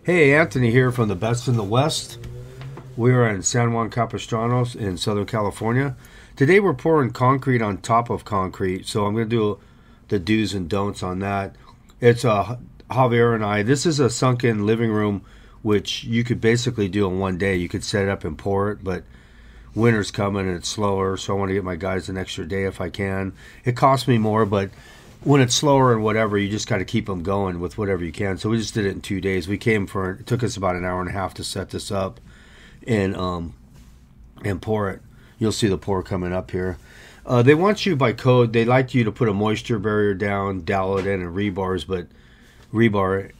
Hey, Anthony here from the Best in the West. We are in San Juan Capistranos in Southern California. Today we're pouring concrete on top of concrete, so I'm going to do the do's and don'ts on that. It's Javier and I. This is a sunken living room, which you could basically do in one day. You could set it up and pour it, but winter's coming and it's slower, so I want to get my guys an extra day if I can. It costs me more, but when it's slower and whatever, you just got to keep them going with whatever you can. So we just did it in 2 days. It took us about an hour and a half to set this up and pour it. You'll see the pour coming up here. They want you by code. They like you to put a moisture barrier down, dowel it in, and rebar,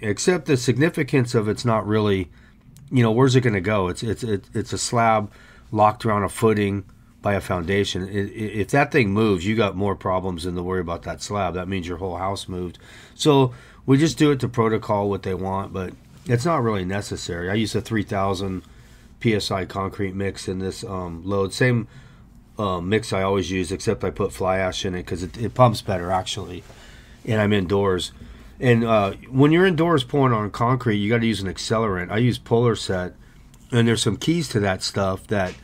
except the significance of it's not really, where's it going to go? It's a slab locked around a footing by a foundation. If that thing moves, you got more problems than to worry about that slab. That means your whole house moved. So we just do it to protocol what they want, but it's not really necessary. I use a 3,000 psi concrete mix in this load. Same mix I always use, except I put fly ash in it because it pumps better actually. And I'm indoors. And when you're indoors pouring on concrete, you got to use an accelerant. I use Polar Set, and there's some keys to that stuff that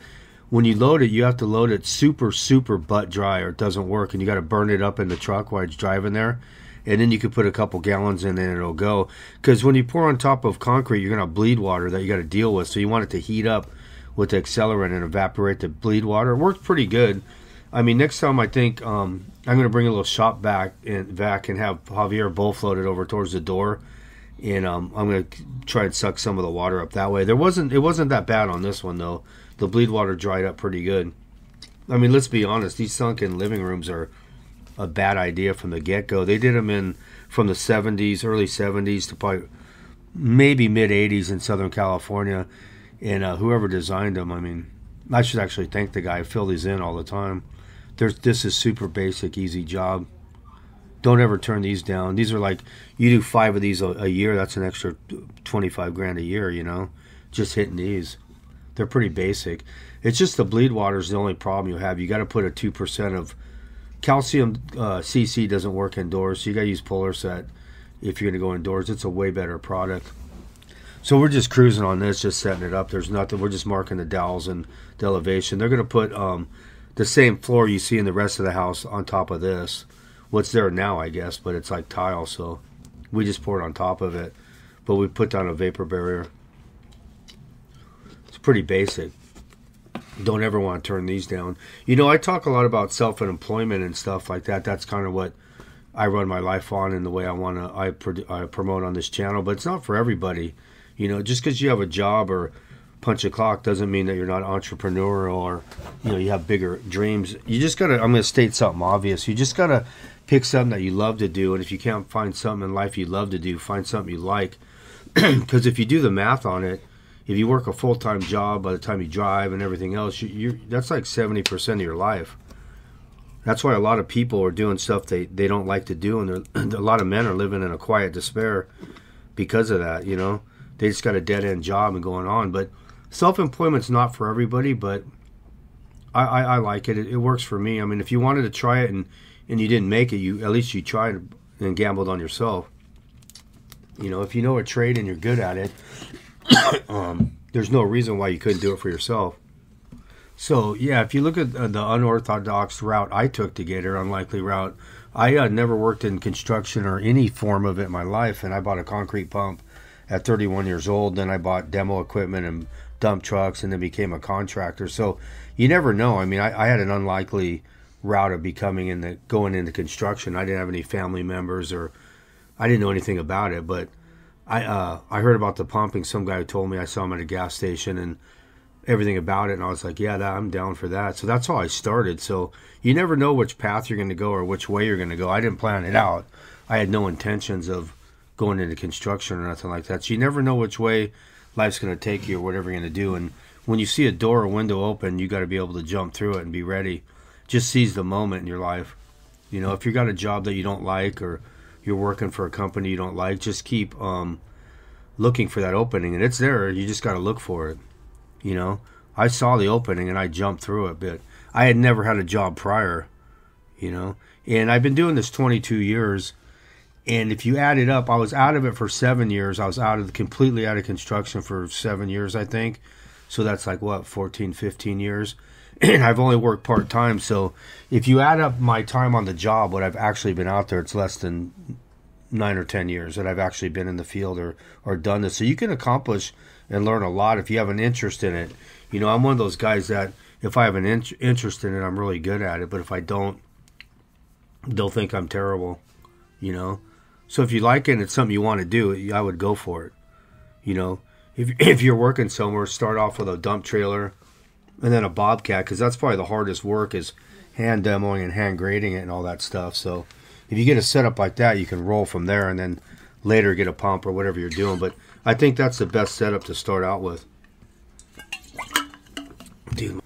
when you load it, you have to load it super, super butt dry or it doesn't work. And you got to burn it up in the truck while it's driving there. And then you can put a couple gallons in and it'll go. Because when you pour on top of concrete, you're going to have bleed water that you got to deal with. So you want it to heat up with the accelerant and evaporate the bleed water. It worked pretty good. I mean, next time I think I'm going to bring a little shop vac and have Javier bowl float it over towards the door. And I'm going to try and suck some of the water up that way. It wasn't that bad on this one, though. The bleed water dried up pretty good. I mean, let's be honest. These sunken living rooms are a bad idea from the get-go. They did them from the 70s, early 70s to probably maybe mid-80s in Southern California. And whoever designed them, I mean, I should actually thank the guy. I fill these in all the time. This is super basic, easy job. Don't ever turn these down. These are like, you do 5 of these a year, that's an extra 25 grand a year, just hitting these. They're pretty basic. It's just the bleed water is the only problem you have. You got to put a 2% of calcium. CC doesn't work indoors, so you got to use Polar Set if you're going to go indoors. It's a way better product. So we're just cruising on this, just setting it up. There's nothing. We're just marking the dowels and the elevation. They're going to put the same floor you see in the rest of the house on top of this. What's there now, I guess, but it's like tile, so we just pour it on top of it. But we put down a vapor barrier. It's pretty basic. Don't ever want to turn these down. I talk a lot about self-employment and stuff like that. That's kind of what I run my life on and the way I promote on this channel. But it's not for everybody. Just because you have a job or punch a clock doesn't mean that you're not entrepreneurial or, you have bigger dreams. You just got to, I'm going to state something obvious. You just got to pick something that you love to do. And if you can't find something in life you love to do, find something you like. Because if you do the math on it, if you work a full-time job by the time you drive and everything else, that's like 70% of your life. That's why a lot of people are doing stuff they don't like to do, and a lot of men are living in a quiet despair because of that, They just got a dead-end job and going on. But self-employment's not for everybody, but I like it. It works for me. I mean, if you wanted to try it and you didn't make it, at least you tried and gambled on yourself. If you know a trade and you're good at it, there's no reason why you couldn't do it for yourself. So, yeah, if you look at the unorthodox route I took to get here, unlikely route, I never worked in construction or any form of it in my life, and I bought a concrete pump at 31 years old. Then I bought demo equipment and dump trucks and then became a contractor. So you never know. I mean, I had an unlikely route of going into construction. I didn't have any family members or I didn't know anything about it, but I heard about the pumping. Some guy told me, I saw him at a gas station and everything about it, and I was like, yeah, I'm down for that. So that's how I started. So you never know which path you're going to go or which way you're going to go. I didn't plan it out. I had no intentions of going into construction or nothing like that. So you never know which way life's going to take you or whatever you're going to do. And when you see a door or window open, you got to be able to jump through it and be ready. Just seize the moment in your life. If you got a job that you don't like or you're working for a company you don't like, just keep looking for that opening, and it's there. You just got to look for it. I saw the opening and I jumped through it, but I had never had a job prior, and I've been doing this 22 years, And if you add it up, I was out of it for 7 years. I was completely out of construction for 7 years, I think. So that's like, what, 14, 15 years? And I've only worked part-time. So if you add up my time on the job, what I've actually been out there, it's less than 9 or 10 years that I've actually been in the field or done this. So you can accomplish and learn a lot if you have an interest in it. You know, I'm one of those guys that if I have an interest in it, I'm really good at it. But if I don't, they'll think I'm terrible, you know. So if you like it and it's something you want to do, I would go for it. You know, if you're working somewhere, start off with a dump trailer and then a bobcat, because that's probably the hardest work is hand demoing and hand grading it and all that stuff. So if you get a setup like that, you can roll from there and then later get a pump or whatever you're doing. But I think that's the best setup to start out with. Dude,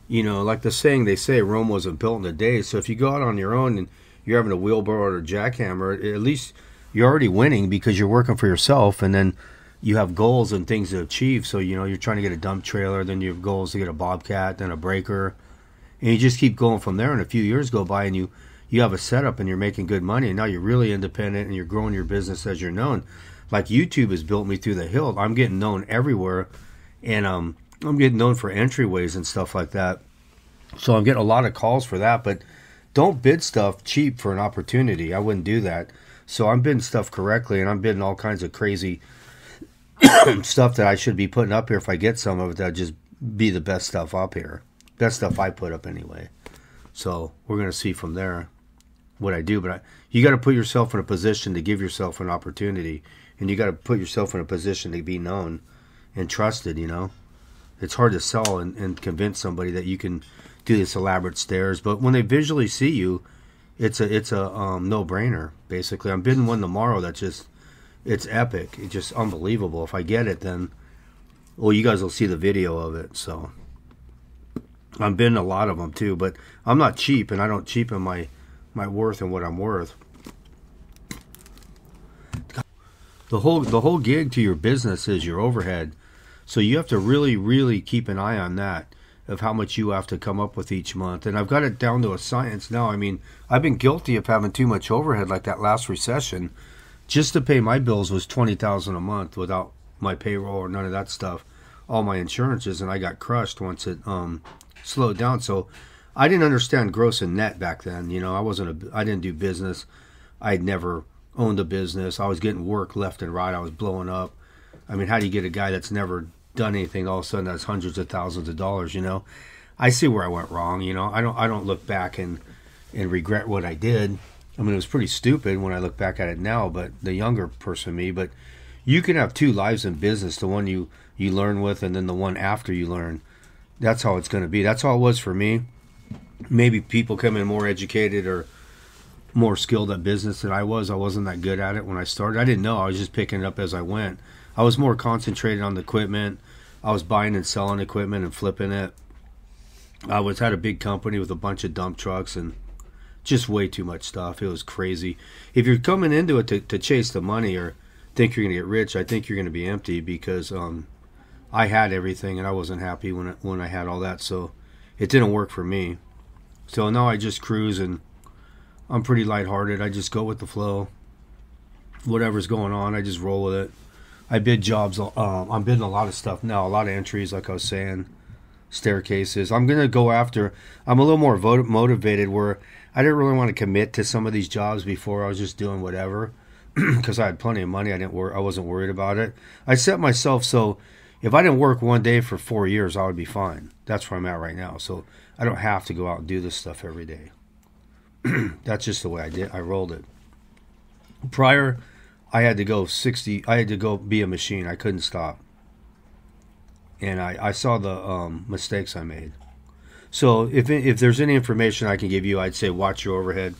you know, like the saying they say, Rome wasn't built in a day. So if you go out on your own and you're having a wheelbarrow or a jackhammer, at least you're already winning because you're working for yourself, and then you have goals and things to achieve. So, you know, you're trying to get a dump trailer, then you have goals to get a bobcat, then a breaker, and you just keep going from there. And a few years go by and you have a setup and you're making good money, and now you're really independent and you're growing your business as you're known. Like YouTube has built me through the hill. I'm getting known everywhere, and I'm getting known for entryways and stuff like that. So I'm getting a lot of calls for that, but don't bid stuff cheap for an opportunity. I wouldn't do that. So I'm bidding stuff correctly, and I'm bidding all kinds of crazy stuff that I should be putting up here if I get some of it. That'd just be the best stuff up here. Best stuff I put up anyway. So we're going to see from there what I do. But you got to put yourself in a position to give yourself an opportunity. And you got to put yourself in a position to be known and trusted, you know. It's hard to sell and convince somebody that you can do this elaborate stairs. But when they visually see you, it's a no-brainer, basically. I'm bidding one tomorrow that's just, it's epic. It's just unbelievable. If I get it, then, well, you guys will see the video of it. So I'm bidding a lot of them too, but I'm not cheap, and I don't cheapen my worth and what I'm worth. The whole gig to your business is your overhead. So you have to really, really keep an eye on that, of how much you have to come up with each month. And I've got it down to a science now. I mean, I've been guilty of having too much overhead, like that last recession. Just to pay my bills was $20,000 a month without my payroll or none of that stuff, all my insurances, and I got crushed once it slowed down. So I didn't understand gross and net back then. You know, I didn't do business. I'd never owned a business. I was getting work left and right. I was blowing up. I mean, how do you get a guy that's never done anything all of a sudden that's hundreds of thousands of dollars? You know, I see where I went wrong. You know, I don't look back and regret what I did. I mean, it was pretty stupid when I look back at it now, but the younger person me. But you can have two lives in business, the one you learn with and then the one after you learn. That's how it's going to be. That's how it was for me. Maybe people come in more educated or more skilled at business than I was. I wasn't that good at it when I started. I didn't know. I was just picking it up as I went. I was more concentrated on the equipment. I was buying and selling equipment and flipping it. I had a big company with a bunch of dump trucks and just way too much stuff. It was crazy. If you're coming into it to chase the money or think you're going to get rich, I think you're going to be empty, because I had everything and I wasn't happy when I had all that. So it didn't work for me. So now I just cruise, and I'm pretty lighthearted. I just go with the flow. Whatever's going on, I just roll with it. I bid jobs. I'm bidding a lot of stuff now, a lot of entries, like I was saying, staircases. I'm going to go after, I'm a little more motivated, where I didn't really want to commit to some of these jobs before. I was just doing whatever because I had plenty of money. I wasn't worried about it. I set myself so if I didn't work one day for 4 years, I would be fine. That's where I'm at right now. So I don't have to go out and do this stuff every day. That's just the way I rolled it. Prior, I had to go be a machine. I couldn't stop. And I saw the mistakes I made. So if there's any information I can give you, I'd say watch your overhead.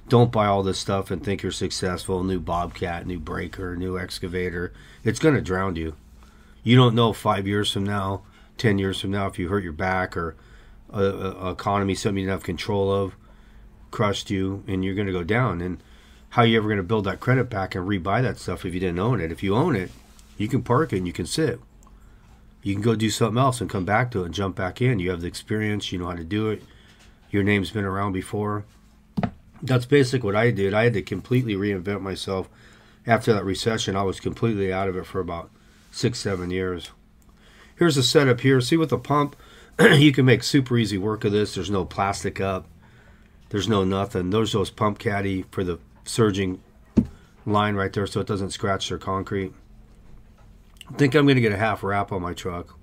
Don't buy all this stuff and think you're successful. New Bobcat, new breaker, new excavator. It's going to drown you. You don't know 5 years from now, 10 years from now, if you hurt your back or a economy, something you didn't have control of, crushed you, and you're going to go down. And how are you ever going to build that credit back and rebuy that stuff if you didn't own it? If you own it, you can park it and you can sit. You can go do something else and come back to it and jump back in. You have the experience. You know how to do it. Your name's been around before. That's basically what I did. I had to completely reinvent myself. After that recession, I was completely out of it for about 6-7 years. Here's the setup here. See, with the pump, you can make super easy work of this. There's no plastic up. There's no nothing. There's those pump caddy for the surging line right there so it doesn't scratch their concrete. I think I'm going to get a half wrap on my truck.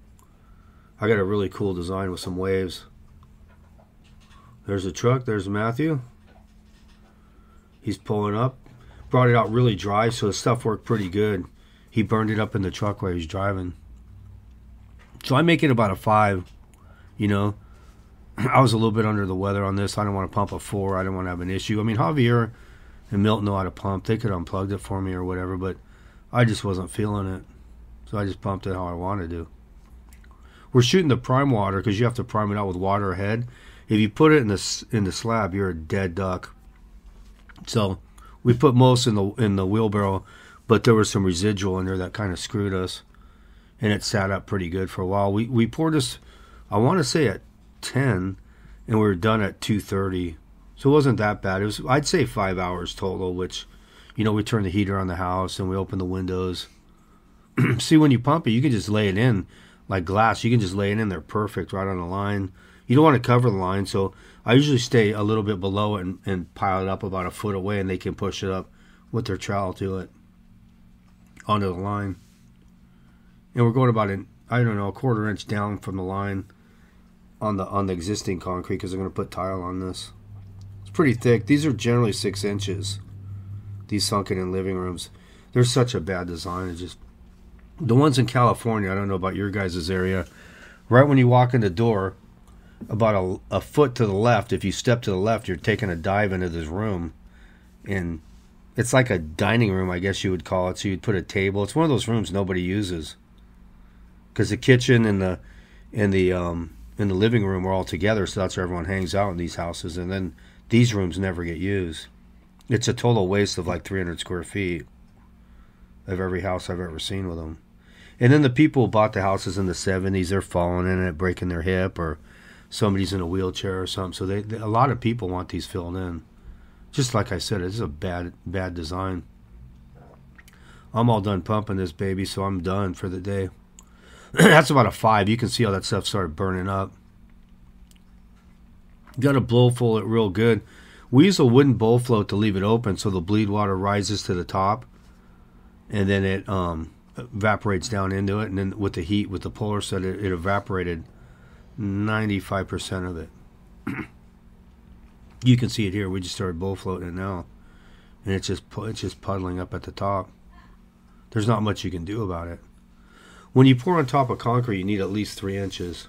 I got a really cool design with some waves. There's the truck. There's Matthew. He's pulling up. Brought it out really dry, so the stuff worked pretty good. He burned it up in the truck while he was driving. So I make it about a 5, you know. I was a little bit under the weather on this. I don't want to pump a 4. I don't want to have an issue. I mean, Javier and Milton know how to pump. They could unplug it for me or whatever, but I just wasn't feeling it. So I just pumped it how I wanted to. We're shooting the prime water because you have to prime it out with water ahead. If you put it in the slab, you're a dead duck. So we put most in the wheelbarrow, but there was some residual in there that kind of screwed us, and it sat up pretty good for a while. We poured this, I want to say at 10, and we were done at 2:30, so it wasn't that bad. It was, I'd say, 5 hours total. Which, you know, we turned the heater on the house and we opened the windows. See, when you pump it, you can just lay it in like glass. You can just lay it in there perfect right on the line. You don't want to cover the line, so I usually stay a little bit below it and pile it up about a foot away, and they can push it up with their trowel to it onto the line. And we're going about a 1/4 inch down from the line on the existing concrete because they're going to put tile on this. It's pretty thick. These are generally 6 inches. These sunken in living rooms. They're such a bad design. It's just the ones in California. I don't know about your guys' area. Right when you walk in the door, about a foot to the left, if you step to the left, you're taking a dive into this room, and it's like a dining room, I guess you would call it. So you'd put a table. It's one of those rooms nobody uses because the kitchen and the living room are all together, so that's where everyone hangs out in these houses, and then these rooms never get used. It's a total waste of like 300 square feet of every house I've ever seen with them. And then the people who bought the houses in the 70s, they're falling in it, breaking their hip, or somebody's in a wheelchair or something. So a lot of people want these filled in. Just like I said, it's a bad design. I'm all done pumping this baby, so I'm done for the day. That's about a 5. You can see how that stuff started burning up. Got to blow full it real good. We use a wooden bowl float to leave it open so the bleed water rises to the top, and then it evaporates down into it. And then with the heat, with the puller set, it evaporated 95% of it. You can see it here. We just started bowl floating it now, and it's just puddling up at the top. There's not much you can do about it. When you pour on top of concrete, you need at least 3 inches.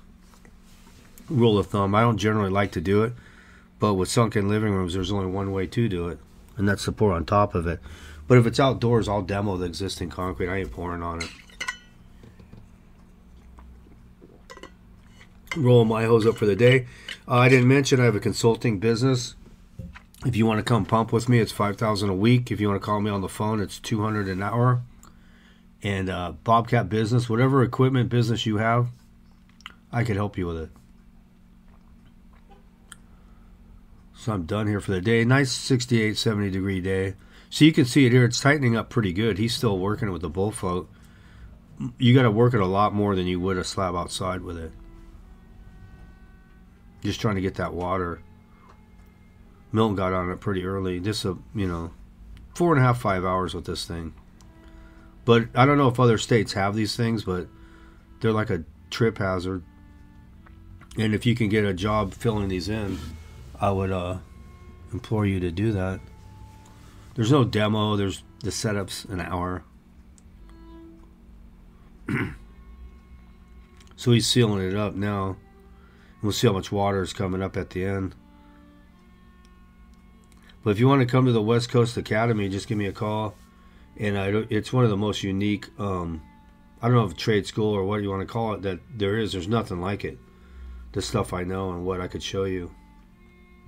Rule of thumb. I don't generally like to do it, but with sunken living rooms, there's only one way to do it, and that's to pour on top of it. But if it's outdoors, I'll demo the existing concrete. I ain't pouring on it. Rolling my hose up for the day. I didn't mention I have a consulting business. If you want to come pump with me, it's $5,000 a week. If you want to call me on the phone, it's $200 an hour. And Bobcat business, whatever equipment business you have, I could help you with it. So I'm done here for the day. Nice 68, 70 degree day. So you can see it here. It's tightening up pretty good. He's still working it with the bowl float. You got to work it a lot more than you would a slab outside with it. Just trying to get that water. Milton got on it pretty early. This, 4.5, 5 hours with this thing. But I don't know if other states have these things, but they're like a trip hazard. And if you can get a job filling these in, I would implore you to do that. There's no demo. There's the setup's an hour. So he's sealing it up now. We'll see how much water is coming up at the end. But if you want to come to the West Coast Academy, just give me a call. And it's one of the most unique, I don't know if trade school or what you want to call it, that there is. There's nothing like it. The stuff I know and what I could show you.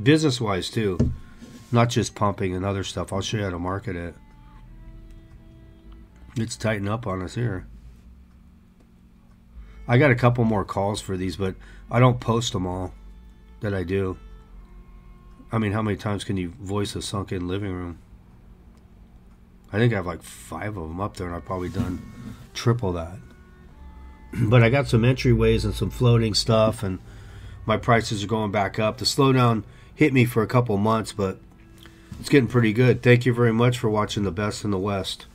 Business-wise, too. Not just pumping and other stuff. I'll show you how to market it. It's tightened up on us here. I got a couple more calls for these, but I don't post them all that I do. I mean, how many times can you voice a sunken living room? I think I have like 5 of them up there, and I've probably done triple that. But I got some entryways and some floating stuff, and my prices are going back up. The slowdown hit me for a couple months, but it's getting pretty good. Thank you very much for watching The Best in the West.